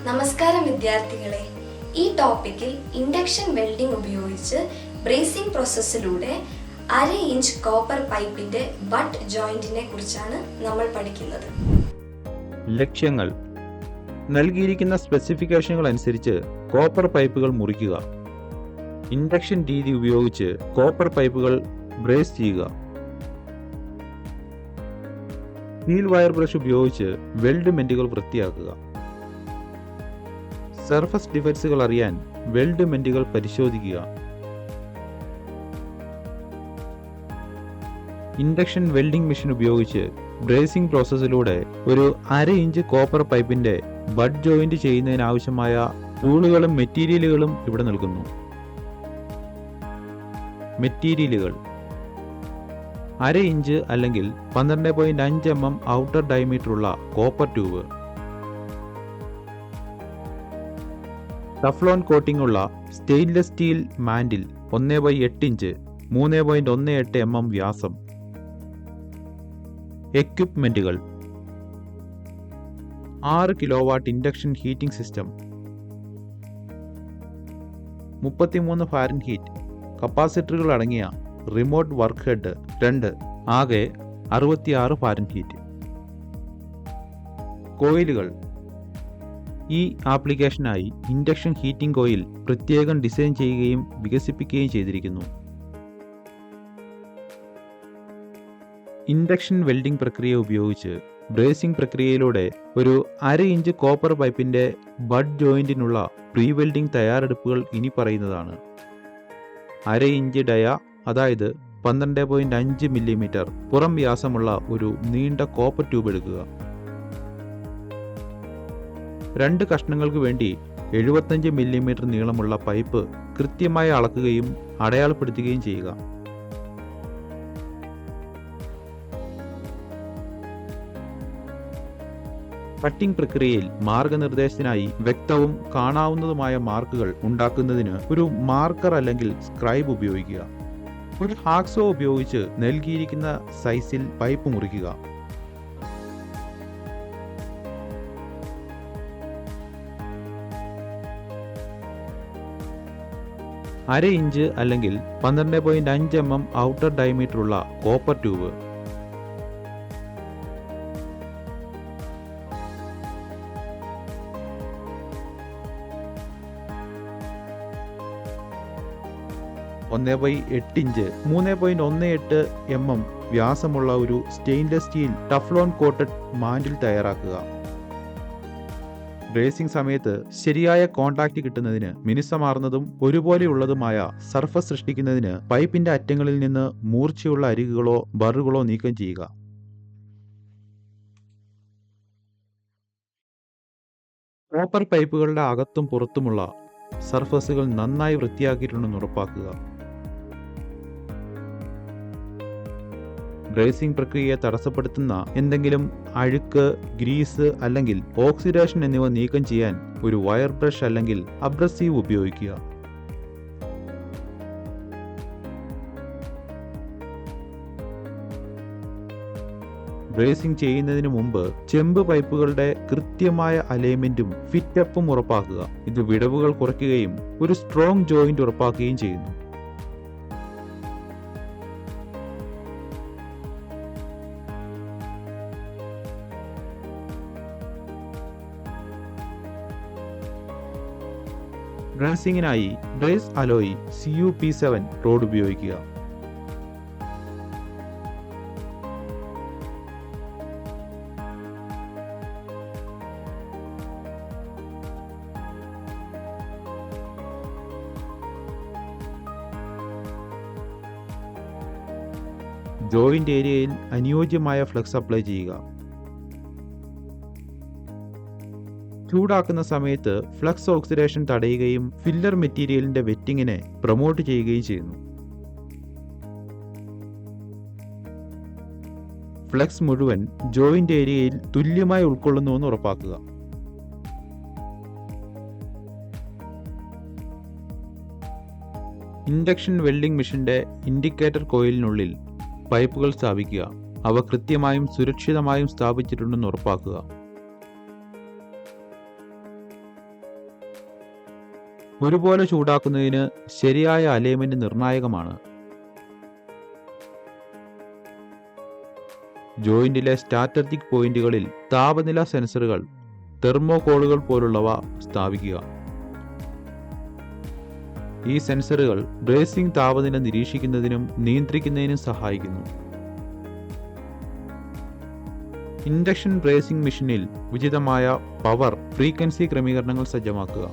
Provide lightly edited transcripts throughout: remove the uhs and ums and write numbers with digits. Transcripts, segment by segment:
നമസ്കാരം വിദ്യാർത്ഥികളെ. ഈ ടോപ്പിക്കിൽ ഇൻഡക്ഷൻ വെൽഡിംഗ് ഉപയോഗിച്ച് ബ്രേസിംഗ് പ്രോസസ്സിലൂടെ 1/2 ഇഞ്ച് കോപ്പർ പൈപ്പിന്റെ ബട്ട് ജോയിന്റിനെ കുറിച്ചാണ് നമ്മൾ പഠിക്കുന്നത്. ലക്ഷ്യങ്ങൾ: നൽകിയിരിക്കുന്ന സ്പെസിഫിക്കേഷനുകൾ അനുസരിച്ച് കോപ്പർ പൈപ്പുകൾ മുറിക്കുക. ഇൻഡക്ഷൻ രീതി ഉപയോഗിച്ച് കോപ്പർ പൈപ്പുകൾ ബ്രേസ് ചെയ്യുക. സ്റ്റീൽ വയർ ബ്രഷ് ഉപയോഗിച്ച് വെൽഡ്മെന്റുകൾ വൃത്തിയാക്കുക. സർഫസ് ഡിഫക്ട്സുകൾ അറിയാൻ വെൽഡ്മെന്റുകൾ പരിശോധിക്കുക. ഇൻഡക്ഷൻ വെൽഡിംഗ് മെഷീൻ ഉപയോഗിച്ച് ബ്രേസിംഗ് പ്രോസസ്സിലൂടെ ഒരു 1/2 ഇഞ്ച് കോപ്പർ പൈപ്പിന്റെ ബട്ട് ജോയിന്റ് ചെയ്യുന്നതിനാവശ്യമായ ടൂളുകളും മെറ്റീരിയലുകളും ഇവിടെ നൽകുന്നു. മെറ്റീരിയലുകൾ: 1/2 ഇഞ്ച് അല്ലെങ്കിൽ 12.5 mm ഔട്ടർ ഡയമീറ്ററുള്ള കോപ്പർ ട്യൂബ്, ടഫ്ലോൺ കോട്ടിംഗ് ഉള്ള stainless steel mandrel 1/8 inch 3.18 mm വ്യാസം. എക്വിപ്മെന്റുകൾ: 6 kilowatt induction heating system, 33 fahrenheit കപ്പാസിറ്ററുകൾ അടങ്ങിയ റിമോട്ട് വർക്ക് ഹെഡ് 2, ആകെ 66 ഫാരൻഹീറ്റ്. കോയിലുകൾ: ഈ ആപ്ലിക്കേഷനായി ഇൻഡക്ഷൻ ഹീറ്റിംഗ് കോയിൽ പ്രത്യേകം ഡിസൈൻ ചെയ്യുകയും വികസിപ്പിക്കുകയും ചെയ്തിരിക്കുന്നു. ഇൻഡക്ഷൻ വെൽഡിംഗ് പ്രക്രിയ ഉപയോഗിച്ച് ബ്രേസിംഗ് പ്രക്രിയയിലൂടെ ഒരു 1/2 ഇഞ്ച് കോപ്പർ പൈപ്പിന്റെ ബട്ട് ജോയിന്റിനുള്ള പ്രീ വെൽഡിംഗ് തയ്യാറെടുപ്പുകൾ ഇനി പറയുന്നതാണ്. 1/2 ഇഞ്ച് ഡയ, അതായത് 12.5 mm പുറം വ്യാസമുള്ള ഒരു നീണ്ട കോപ്പർ ട്യൂബ് എടുക്കുക. 2 കഷ്ണങ്ങൾക്ക് വേണ്ടി 75 mm നീളമുള്ള പൈപ്പ് കൃത്യമായി അളക്കുകയും അടയാളപ്പെടുത്തുകയും ചെയ്യുക. കട്ടിംഗ് പ്രക്രിയയിൽ മാർഗനിർദ്ദേശത്തിനായി വ്യക്തവും കാണാവുന്നതുമായ മാർക്കുകൾ ഉണ്ടാക്കുന്നതിന് ഒരു മാർക്കർ അല്ലെങ്കിൽ സ്ക്രൈബ് ഉപയോഗിക്കുക. ഒരു ഹാക്സോ ഉപയോഗിച്ച് നൽകിയിരിക്കുന്ന സൈസിൽ പൈപ്പ് മുറിക്കുക. അര ഇഞ്ച് അല്ലെങ്കിൽ 12.5 mm ഔട്ടർ ഡയമീറ്ററുള്ള കോപ്പർ ട്യൂബ്, (1/8 ഇഞ്ച് 3.18 mm വ്യാസമുള്ള ഒരു stainless steel teflon coated mandrel തയ്യാറാക്കുക. ബ്രേസിംഗ് സമയത്ത് ശരിയായ കോണ്ടാക്ട് കിട്ടുന്നതിന് മിനുസമാർന്നതും ഒരുപോലെയുള്ളതുമായ സർഫസ് സൃഷ്ടിക്കുന്നതിന് പൈപ്പിന്റെ അറ്റങ്ങളിൽ നിന്ന് മൂർച്ചയുള്ള അരികുകളോ ബറുകളോ നീക്കം ചെയ്യുക. കോപ്പർ പൈപ്പുകളുടെ അകത്തും പുറത്തുമുള്ള സർഫസുകൾ നന്നായി വൃത്തിയാക്കിയിട്ടുണ്ടെന്ന് ഉറപ്പാക്കുക. ബ്രേസിംഗ് പ്രക്രിയയെ തടസ്സപ്പെടുത്തുന്ന എന്തെങ്കിലും അഴുക്ക്, ഗ്രീസ് അല്ലെങ്കിൽ ഓക്സിഡേഷൻ എന്നിവ നീക്കം ചെയ്യാൻ ഒരു വയർ ബ്രഷ് അല്ലെങ്കിൽ അബ്രസീവ് ഉപയോഗിക്കുക. ബ്രേസിംഗ് ചെയ്യുന്നതിന് മുമ്പ് ചെമ്പ് പൈപ്പുകളുടെ കൃത്യമായ അലൈൻമെന്റും ഫിറ്റപ്പും ഉറപ്പാക്കുക. ഇത് വിടവുകൾ കുറയ്ക്കുകയും ഒരു സ്ട്രോങ് ജോയിന്റ് ഉറപ്പാക്കുകയും ചെയ്യുന്നു. ബ്രേസിംഗിനായി ബ്രേസ് അലോയ് CuP7 റോഡ് ഉപയോഗിക്കുക. ജോയിന്റ് ഏരിയയിൽ അനുയോജ്യമായ ഫ്ലക്സ് അപ്ലൈ ചെയ്യുക. ചൂടാക്കുന്ന സമയത്ത് ഫ്ലക്സ് ഓക്സിഡേഷൻ തടയുകയും ഫില്ലർ മെറ്റീരിയലിന്റെ വെറ്റിങ്ങിനെ പ്രൊമോട്ട് ചെയ്യുകയും ചെയ്യുന്നു. ഫ്ലക്സ് മുഴുവൻ ജോയിന്റ് ഏരിയയിൽ തുല്യമായി ഉൾക്കൊള്ളുന്നുവെന്ന് ഉറപ്പാക്കുക. ഇൻഡക്ഷൻ വെൽഡിംഗ് മെഷീന്റെ ഇൻഡിക്കേറ്റർ കോയിലിനുള്ളിൽ പൈപ്പുകൾ സ്ഥാപിക്കുക. അവ കൃത്യമായും സുരക്ഷിതമായും സ്ഥാപിച്ചിട്ടുണ്ടെന്ന് ഉറപ്പാക്കുക. ഒരുപോലെ ചൂടാക്കുന്നതിന് ശരിയായ അലൈൻമെന്റ് നിർണായകമാണ്. ജോയിന്റിലെ സ്ട്രാറ്റജിക് പോയിന്റുകളിൽ താപനില സെൻസറുകൾ, തെർമോകോളുകൾ പോലുള്ളവ സ്ഥാപിക്കുക. ഈ സെൻസറുകൾ ബ്രേസിംഗ് താപനില നിരീക്ഷിക്കുന്നതിനും നിയന്ത്രിക്കുന്നതിനും സഹായിക്കുന്നു. ഇൻഡക്ഷൻ ബ്രേസിംഗ് മെഷീനിൽ ഉചിതമായ പവർ, ഫ്രീക്വൻസി ക്രമീകരണങ്ങൾ സജ്ജമാക്കുക.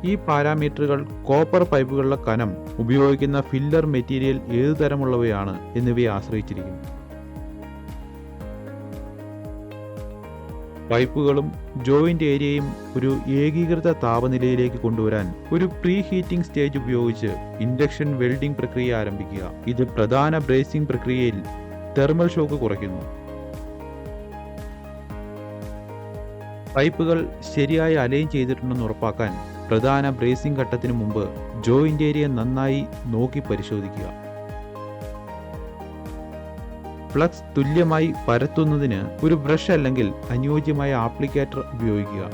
ഈ പാരാമീറ്ററുകൾ കോപ്പർ പൈപ്പുകളുടെ കനം, ഉപയോഗിക്കുന്ന ഫില്ലർ മെറ്റീരിയൽ ഏതുതരമുള്ളവയാണ് എന്നിവയെ ആശ്രയിച്ചിരിക്കുന്നു. പൈപ്പുകളും ജോയിന്റ് ഏരിയയും ഒരു ഏകീകൃത താപനിലയിലേക്ക് കൊണ്ടുവരാൻ ഒരു പ്രീ ഹീറ്റിംഗ് സ്റ്റേജ് ഉപയോഗിച്ച് ഇൻഡക്ഷൻ വെൽഡിംഗ് പ്രക്രിയ ആരംഭിക്കുക. ഇത് പ്രധാന ബ്രേസിംഗ് പ്രക്രിയയിൽ തെർമൽ ഷോക്ക് കുറയ്ക്കുന്നു. പൈപ്പുകൾ ശരിയായി അലൈൻ ചെയ്തിട്ടുണ്ടെന്ന് ഉറപ്പാക്കാൻ പ്രധാന ബ്രേസിംഗ് ഘട്ടത്തിന് മുമ്പ് ജോയിന്റ് ഏരിയ നന്നായി നോക്കി പരിശോധിക്കുക. ഫ്ലക്സ് തുല്യമായി പരത്തുന്നതിന് ഒരു ബ്രഷ് അല്ലെങ്കിൽ അനുയോജ്യമായ ആപ്ലിക്കേറ്റർ ഉപയോഗിക്കുക.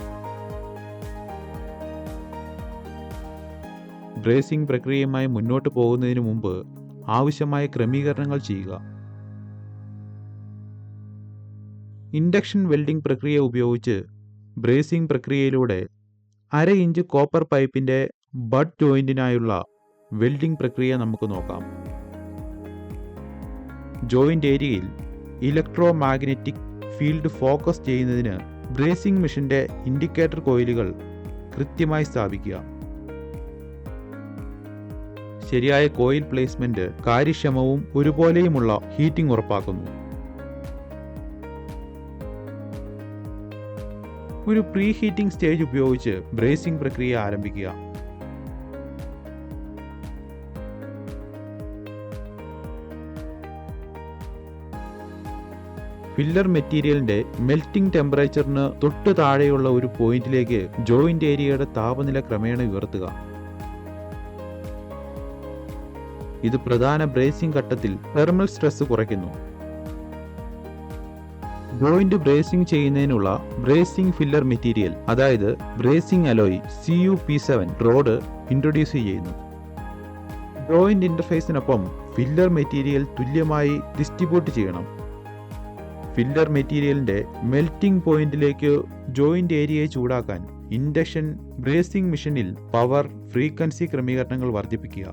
ബ്രേസിംഗ് പ്രക്രിയയുമായി മുന്നോട്ട് പോകുന്നതിന് മുമ്പ് ആവശ്യമായ ക്രമീകരണങ്ങൾ ചെയ്യുക. ഇൻഡക്ഷൻ വെൽഡിംഗ് പ്രക്രിയ ഉപയോഗിച്ച് ബ്രേസിംഗ് പ്രക്രിയയിലൂടെ 1/2 ഇഞ്ച് കോപ്പർ പൈപ്പിന്റെ ബഡ് ജോയിന്റിനായുള്ള വെൽഡിംഗ് പ്രക്രിയ നമുക്ക് നോക്കാം. ജോയിന്റ് ഏരിയയിൽ ഇലക്ട്രോ മാഗ്നറ്റിക് ഫീൽഡ് ഫോക്കസ് ചെയ്യുന്നതിന് ബ്രേസിംഗ് മെഷീന്റെ ഇൻഡിക്കേറ്റർ കോയിലുകൾ കൃത്യമായി സ്ഥാപിക്കുക. ശരിയായ കോയിൽ പ്ലേസ്മെന്റ് കാര്യക്ഷമവും ഒരുപോലെയുമുള്ള ഹീറ്റിംഗ് ഉറപ്പാക്കുന്നു. ഒരു പ്രീ ഹീറ്റിംഗ് സ്റ്റേജ് ഉപയോഗിച്ച് ബ്രേസിംഗ് പ്രക്രിയ ആരംഭിക്കുക. ഫില്ലർ മെറ്റീരിയലിന്റെ മെൽറ്റിംഗ് ടെമ്പറേച്ചറിന് തൊട്ടു താഴെയുള്ള ഒരു പോയിന്റിലേക്ക് ജോയിന്റ് ഏരിയയുടെ താപനില ക്രമേണ ഉയർത്തുക. ഇത് പ്രധാന ബ്രേസിംഗ് ഘട്ടത്തിൽ തെർമൽ സ്ട്രെസ് കുറയ്ക്കുന്നു. ജോയിന്റ് ബ്രേസിംഗ് ചെയ്യുന്നതിനുള്ള ബ്രേസിംഗ് ഫില്ലർ മെറ്റീരിയൽ, അതായത് bracing alloy CuP7 road introduce ചെയ്യുന്നു. ജോയിന്റ് ഇന്റർഫേസിനൊപ്പം ഫില്ലർ മെറ്റീരിയൽ തുല്യമായി ഡിസ്ട്രിബ്യൂട്ട് ചെയ്യണം. ഫില്ലർ മെറ്റീരിയലിന്റെ മെൽറ്റിംഗ് പോയിന്റിലേക്ക് ജോയിന്റ് ഏരിയയെ ചൂടാക്കാൻ ഇൻഡക്ഷൻ ബ്രേസിംഗ് മെഷീനിൽ പവർ, ഫ്രീക്വൻസി ക്രമീകരണങ്ങൾ വർദ്ധിപ്പിക്കുക.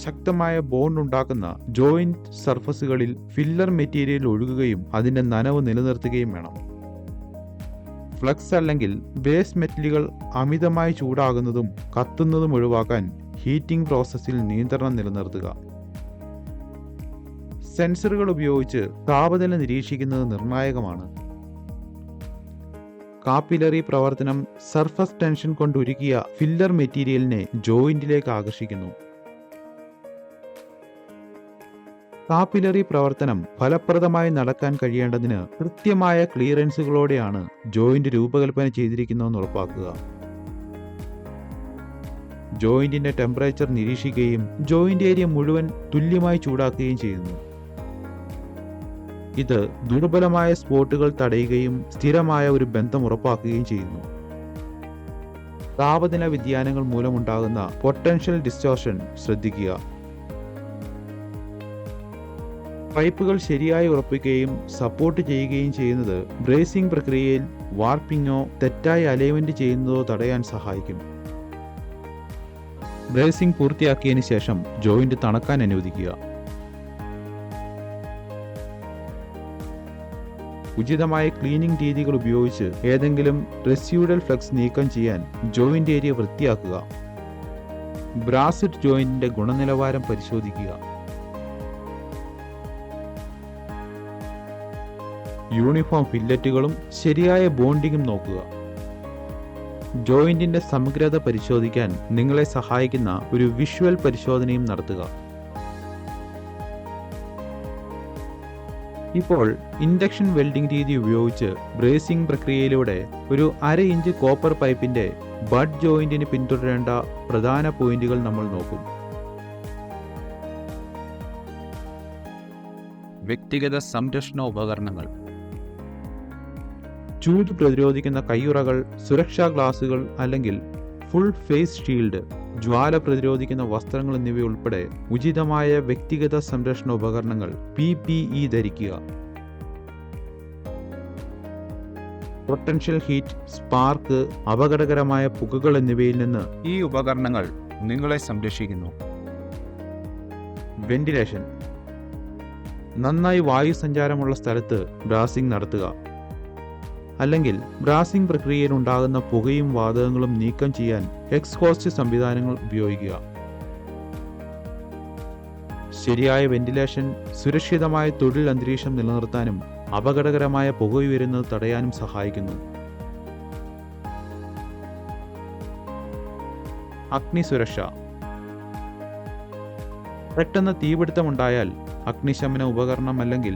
ശക്തമായ ബോണ്ട് ഉണ്ടാക്കുന്ന ജോയിന്റ് സർഫസുകളിൽ ഫില്ലർ മെറ്റീരിയൽ ഒഴുകുകയും അതിന്റെ നനവ് നിലനിർത്തുകയും വേണം. ഫ്ലക്സ് അല്ലെങ്കിൽ ബേസ് മെറ്റലുകൾ അമിതമായി ചൂടാകുന്നതും കത്തുന്നതും ഒഴിവാക്കാൻ ഹീറ്റിംഗ് പ്രോസസ്സിൽ നിയന്ത്രണം നിലനിർത്തുക. സെൻസറുകൾ ഉപയോഗിച്ച് താപനില നിരീക്ഷിക്കുന്നത് നിർണായകമാണ്. കാപ്പിലറി പ്രവർത്തനം സർഫസ് ടെൻഷൻ കൊണ്ടുരുക്കിയ ഫില്ലർ മെറ്റീരിയലിനെ ജോയിന്റിലേക്ക് ആകർഷിക്കുന്നു. കാപ്പിലറി പ്രവർത്തനം ഫലപ്രദമായി നടക്കാൻ കഴിയേണ്ടതിന് കൃത്യമായ ക്ലിയറൻസുകളോടെയാണ് ജോയിന്റ് രൂപകൽപ്പന ചെയ്തിരിക്കുന്നതെന്ന് ഉറപ്പാക്കുക. ജോയിന്റിന്റെ ടെമ്പറേച്ചർ നിരീക്ഷിക്കുകയും ജോയിന്റ് ഏരിയ മുഴുവൻ തുല്യമായി ചൂടാക്കുകയും ചെയ്യുന്നു. ഇത് ദുർബലമായ സ്പോട്ടുകൾ തടയുകയും സ്ഥിരമായ ഒരു ബന്ധം ഉറപ്പാക്കുകയും ചെയ്യുന്നു. താപനില വ്യതിയാനങ്ങൾ മൂലമുണ്ടാകുന്ന പൊട്ടൻഷ്യൽ ഡിസ്റ്റോർഷൻ ശ്രദ്ധിക്കുക. പൈപ്പുകൾ ശരിയായി ഉറപ്പിക്കുകയും സപ്പോർട്ട് ചെയ്യുകയും ചെയ്യുന്നത് ബ്രേസിംഗ് പ്രക്രിയയിൽ വാർപ്പിങ്ങോ തെറ്റായി അലൈൻമെന്റ് ചെയ്യുന്നതോ തടയാൻ സഹായിക്കും. ബ്രേസിംഗ് പൂർത്തിയാക്കിയതിനു ശേഷം ജോയിന്റ് തണുക്കാൻ അനുവദിക്കുക. ഉചിതമായ ക്ലീനിംഗ് രീതികൾ ഉപയോഗിച്ച് ഏതെങ്കിലും റെസ്യൂഡൽ ഫ്ലക്സ് നീക്കം ചെയ്യാൻ ജോയിന്റ് ഏരിയ വൃത്തിയാക്കുക. ബ്രാസിറ്റ് ജോയിന്റിന്റെ ഗുണനിലവാരം പരിശോധിക്കുക. യൂണിഫോം ഫില്ലറ്റുകളും ശരിയായ ബോണ്ടിങ്ങും നോക്കുക. ജോയിന്റിന്റെ സമഗ്രത പരിശോധിക്കാൻ നിങ്ങളെ സഹായിക്കുന്ന ഒരു വിഷ്വൽ പരിശോധനയും നടത്തുക. ഇപ്പോൾ ഇൻഡക്ഷൻ വെൽഡിംഗ് രീതി ഉപയോഗിച്ച് ബ്രേസിംഗ് പ്രക്രിയയിലൂടെ ഒരു 1/2 ഇഞ്ച് കോപ്പർ പൈപ്പിന്റെ ബഡ് ജോയിന്റിന് പിന്തുടരേണ്ട പ്രധാന പോയിന്റുകൾ നമ്മൾ നോക്കും. വ്യക്തിഗത സംരക്ഷണ ഉപകരണങ്ങൾ. ചൂട് പ്രതിരോധിക്കുന്ന കയ്യുറകൾ, സുരക്ഷാ ഗ്ലാസുകൾ അല്ലെങ്കിൽ ഫുൾ ഫേസ് ഷീൽഡ്, ജ്വാല പ്രതിരോധിക്കുന്ന വസ്ത്രങ്ങൾ എന്നിവയുൾപ്പെടെ ഉചിതമായ വ്യക്തിഗത സംരക്ഷണ ഉപകരണങ്ങൾ PPE ധരിക്കുക. പൊട്ടൻഷ്യൽ ഹീറ്റ്, സ്പാർക്ക്, അപകടകരമായ പുകകൾ എന്നിവയിൽ നിന്ന് ഈ ഉപകരണങ്ങൾ നിങ്ങളെ സംരക്ഷിക്കുന്നു. വെന്റിലേഷൻ. നന്നായി വായുസഞ്ചാരമുള്ള സ്ഥലത്ത് ബ്രാസിംഗ് നടത്തുക, അല്ലെങ്കിൽ ബ്രാസിംഗ് പ്രക്രിയയിൽ ഉണ്ടാകുന്ന പുകയും വാതകങ്ങളും നീക്കം ചെയ്യാൻ എക്സ്ഹോസ്റ്റ് സംവിധാനങ്ങൾ ഉപയോഗിക്കുക. ശരിയായ വെന്റിലേഷൻ സുരക്ഷിതമായ തൊഴിൽ അന്തരീക്ഷം നിലനിർത്താനും അപകടകരമായ പുക ഉയരുന്നത് തടയാനും സഹായിക്കുന്നു. അഗ്നിസുരക്ഷ. പെട്ടെന്ന് തീപിടുത്തമുണ്ടായാൽ അഗ്നിശമന ഉപകരണം അല്ലെങ്കിൽ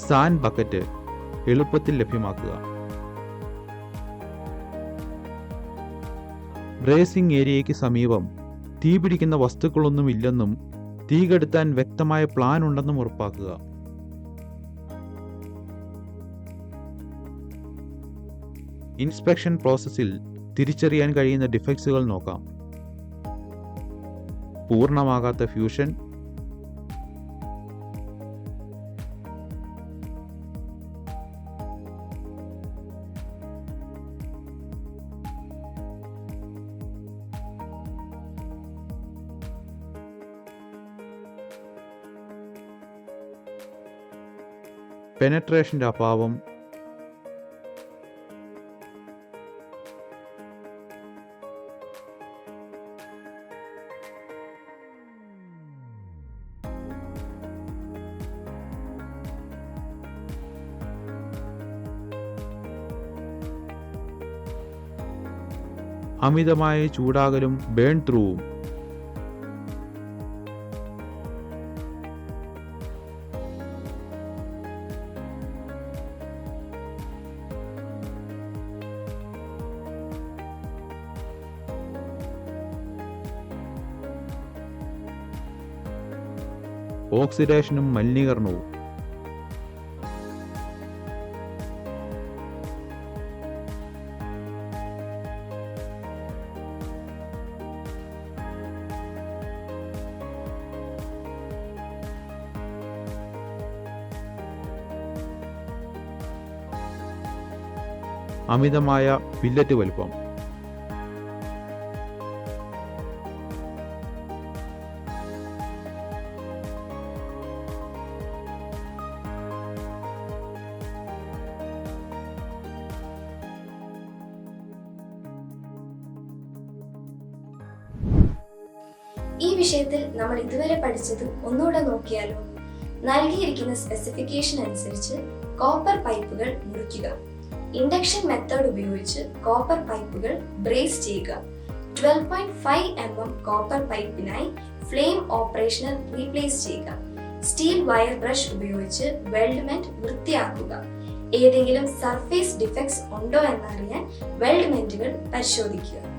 സാൻഡ് ബക്കറ്റ് എളുപ്പത്തിൽ ലഭ്യമാക്കുക. ബ്രേസിംഗ് ഏരിയയ്ക്ക് സമീപം തീപിടിക്കുന്ന വസ്തുക്കളൊന്നുമില്ലെന്നും തീ കെടുത്താൻ വ്യക്തമായ പ്ലാൻ ഉണ്ടെന്നും ഉറപ്പാക്കുക. ഇൻസ്പെക്ഷൻ പ്രോസസ്സിൽ തിരിച്ചറിയാൻ കഴിയുന്ന ഡിഫക്ട്സുകൾ നോക്കാം. പൂർണ്ണമാകാത്ത ഫ്യൂഷൻ, പെനട്രേഷന്റെ അഭാവം, അമിതമായ ചൂടാകലും ബേൺ ത്രൂവും. ഓക്സിഡേഷനും മലിനീകരണവും. അമിതമായ പില്ലറ്റ് വലുപ്പം. ഈ വിഷയത്തിൽ നമ്മൾ ഇതുവരെ പഠിച്ചത് ഒന്നുകൂടെ നോക്കിയാലോ? നൽകിയിരിക്കുന്ന സ്പെസിഫിക്കേഷൻ അനുസരിച്ച് കോപ്പർ പൈപ്പുകൾ മുറിക്കുക. ഇൻഡക്ഷൻ മെത്തേഡ് ഉപയോഗിച്ച് കോപ്പർ പൈപ്പുകൾ ബ്രേസ് ചെയ്യുക. 12.5 mm കോപ്പർ പൈപ്പിനായി ഫ്ലെയിം ഓപ്പറേഷണൽ റീപ്ലേസ് ചെയ്യുക. സ്റ്റീൽ വയർ ബ്രഷ് ഉപയോഗിച്ച് വെൽഡ്മെന്റ് വൃത്തിയാക്കുക. ഏതെങ്കിലും സർഫേസ് ഡിഫക്ട്സ് ഉണ്ടോ എന്നറിയാൻ വെൽഡ്മെന്റുകൾ പരിശോധിക്കുക.